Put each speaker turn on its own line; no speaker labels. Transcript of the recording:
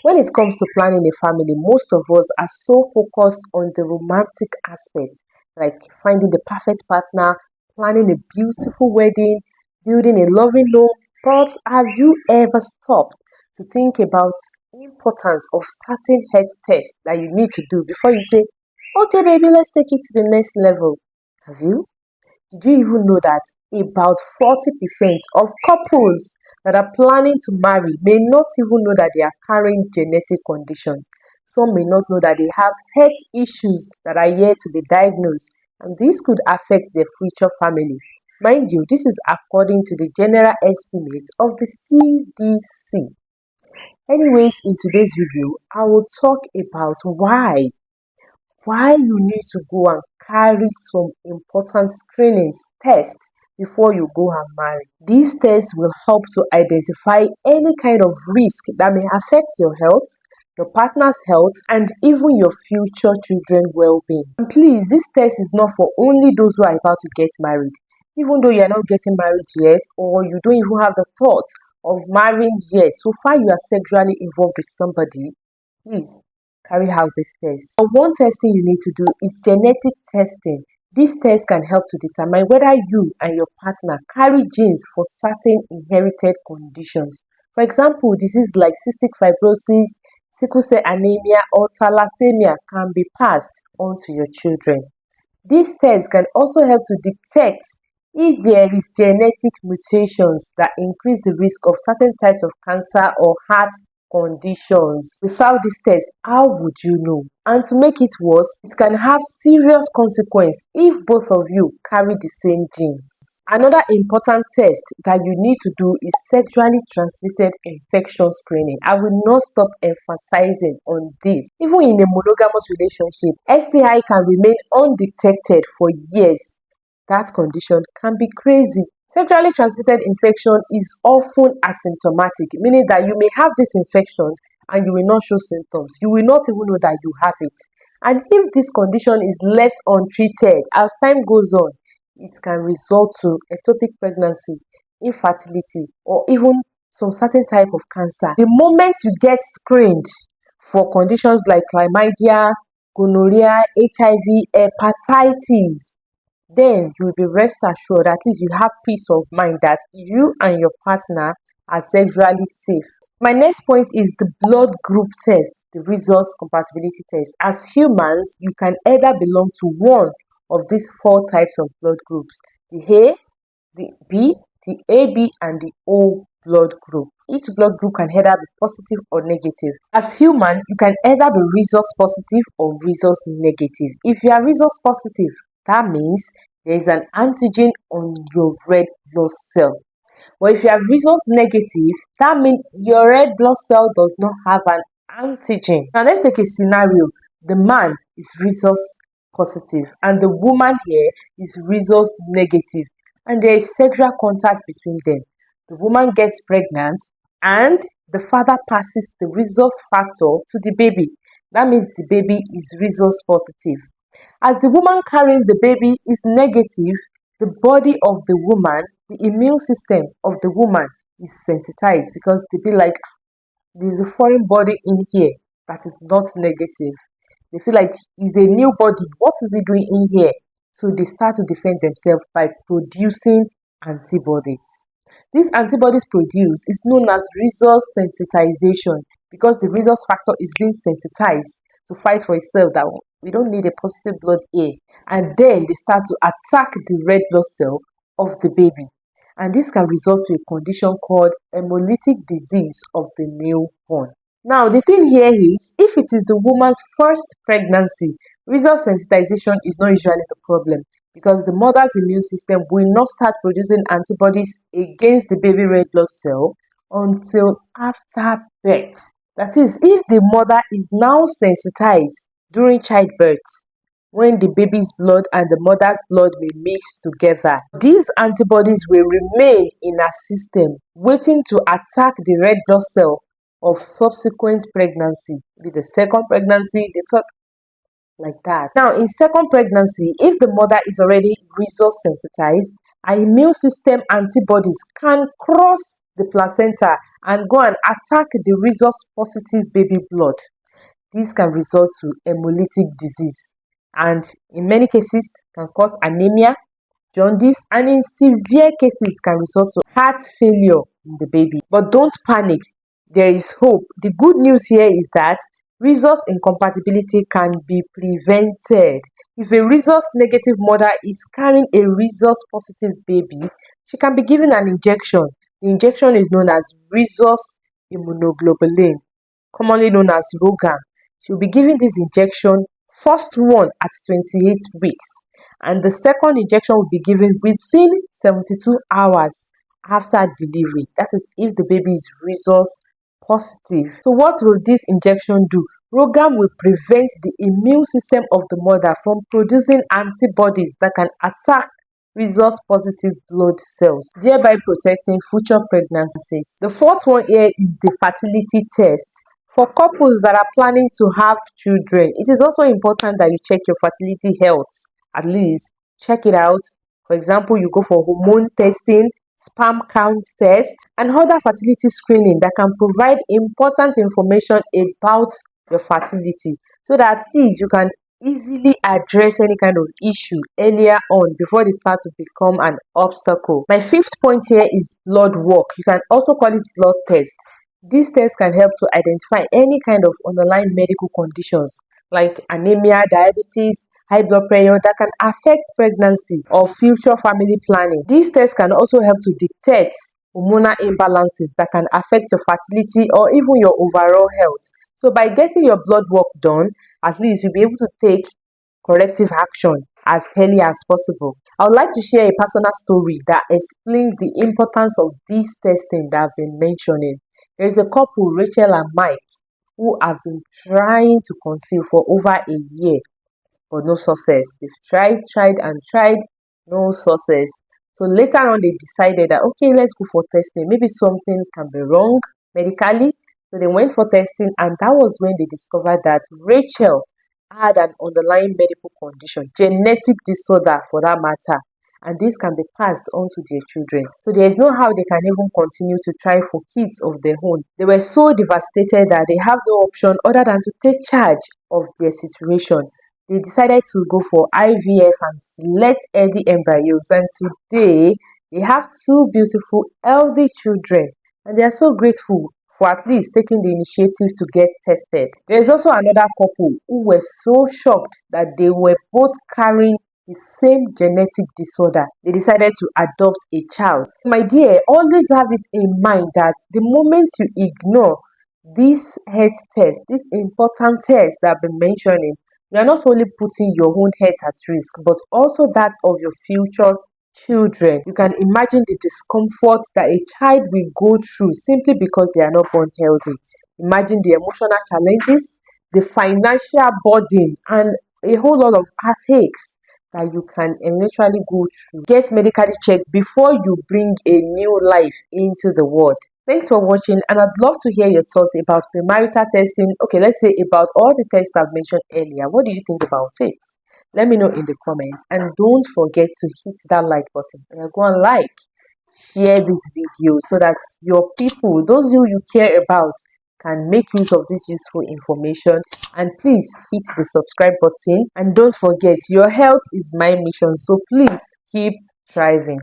When it comes to planning a family, most of us are so focused on the romantic aspect, like finding the perfect partner, planning a beautiful wedding, building a loving home. But have you ever stopped to think about the importance of certain health tests that you need to do before you say, okay, baby, let's take it to the next level? Have you? Did you even know that about 40% of couples that are planning to marry may not even know that they are carrying genetic condition? Some may not know that they have health issues that are yet to be diagnosed, and this could affect their future family. Mind you, this is according to the general estimates of the CDC. Anyways, in today's video, I will talk about why you need to go and carry some important screenings tests before you go and marry. These tests will help to identify any kind of risk that may affect your health, your partner's health, and even your future children's well-being. And please, this test is not for only those who are about to get married. Even though you are not getting married yet, or you don't even have the thought of marrying yet, so far you are sexually involved with somebody, please carry out this test. So one testing you need to do is genetic testing. This test can help to determine whether you and your partner carry genes for certain inherited conditions. For example, diseases like cystic fibrosis, sickle cell anemia, or thalassemia can be passed on to your children. This test can also help to detect if there is genetic mutations that increase the risk of certain types of cancer or heart conditions. Without this test, how would you know? And to make it worse, it can have serious consequences if both of you carry the same genes. Another important test that you need to do is sexually transmitted infection screening. I will not stop emphasizing on this. Even in a monogamous relationship, STI can remain undetected for years. That condition can be crazy. Sexually transmitted infection is often asymptomatic, meaning that you may have this infection and you will not show symptoms. You will not even know that you have it. And if this condition is left untreated, as time goes on, it can result to ectopic pregnancy, infertility, or even some certain type of cancer. The moment you get screened for conditions like chlamydia, gonorrhea, HIV, hepatitis, then you will be rest assured, at least you have peace of mind that you and your partner are sexually safe. My next point is the blood group test, the resource compatibility test. As humans, you can either belong to one of these four types of blood groups: the A, the B, the AB, and the O blood group. Each blood group can either be positive or negative. As human, you can either be resource positive or resource negative. If you are resource positive, that means there is an antigen on your red blood cell. But if you are resource negative, that means your red blood cell does not have an antigen. Now let's take a scenario. The man is resource positive and the woman here is resource negative, and there is sexual contact between them. The woman gets pregnant and the father passes the resource factor to the baby. That means the baby is resource positive. As the woman carrying the baby is negative, the body of the woman, the immune system of the woman is sensitized because they be like, there's a foreign body in here that is not negative. They feel like it's a new body. What is it doing in here? So they start to defend themselves by producing antibodies. These antibodies produced is known as resource sensitization because the resource factor is being sensitized to fight for itself that we don't need a positive blood A. And then they start to attack the red blood cell of the baby. And this can result to a condition called hemolytic disease of the newborn. Now, the thing here is, if it is the woman's first pregnancy, resource sensitization is not usually the problem because the mother's immune system will not start producing antibodies against the baby red blood cell until after birth. That is, if the mother is now sensitized during childbirth, when the baby's blood and the mother's blood will mix together, these antibodies will remain in her system, waiting to attack the red blood cell of subsequent pregnancy. With the second pregnancy, they talk like that. Now, in second pregnancy, if the mother is already resource sensitized, her immune system antibodies can cross the placenta and go and attack the rhesus positive baby blood. This can result to hemolytic disease and in many cases can cause anemia, jaundice, and in severe cases can result to heart failure in the baby. But don't panic, there is hope. The good news here is that rhesus incompatibility can be prevented. If a rhesus negative mother is carrying a rhesus positive baby, she can be given an injection. The injection is known as rhesus immunoglobulin, commonly known as ROGAM. She will be given this injection, first one at 28 weeks, and the second injection will be given within 72 hours after delivery. That is, if the baby is rhesus positive. So, what will this injection do? ROGAM will prevent the immune system of the mother from producing antibodies that can attack rhesus positive blood cells, thereby protecting future pregnancies. The fourth one here is the fertility test. For couples that are planning to have children, it is also important that you check your fertility health. At least check it out. For example, you go for hormone testing, sperm count test, and other fertility screening that can provide important information about your fertility, so that at least you can easily address any kind of issue earlier on before they start to become an obstacle. My fifth point here is blood work. You can also call it blood test. These tests can help to identify any kind of underlying medical conditions like anemia, diabetes, high blood pressure that can affect pregnancy or future family planning. These tests can also help to detect hormonal imbalances that can affect your fertility or even your overall health. So by getting your blood work done, at least you'll be able to take corrective action as early as possible. I would like to share a personal story that explains the importance of this testing that I've been mentioning. There is a couple, Rachel and Mike, who have been trying to conceive for over a year, but no success. They've tried, and tried, no success. So later on, they decided that, okay, let's go for testing. Maybe something can be wrong medically. So they went for testing, and that was when they discovered that Rachel had an underlying medical condition, genetic disorder for that matter, and this can be passed on to their children. So there is no how they can even continue to try for kids of their own. They were so devastated that they have no option other than to take charge of their situation. They decided to go for IVF and select healthy embryos, and today they have two beautiful, healthy children, and they are so grateful for at least taking the initiative to get tested. There is also another couple who were so shocked that they were both carrying the same genetic disorder. They decided to adopt a child. My dear, always have it in mind that the moment you ignore this health test, this important test that I've been mentioning, you are not only putting your own health at risk, but also that of your future children. You can imagine the discomfort that a child will go through simply because they are not born healthy. Imagine the emotional challenges, the financial burden, and a whole lot of heartaches that you can eventually go through. Get medically checked before you bring a new life into the world. Thanks for watching, and I'd love to hear your thoughts about premarital testing. Okay, let's say about all the tests I've mentioned earlier. What do you think about it? Let me know in the comments, and don't forget to hit that like button. And go and like, share this video so that your people, those you care about, can make use of this useful information. And please hit the subscribe button, and don't forget, your health is my mission, so please keep thriving.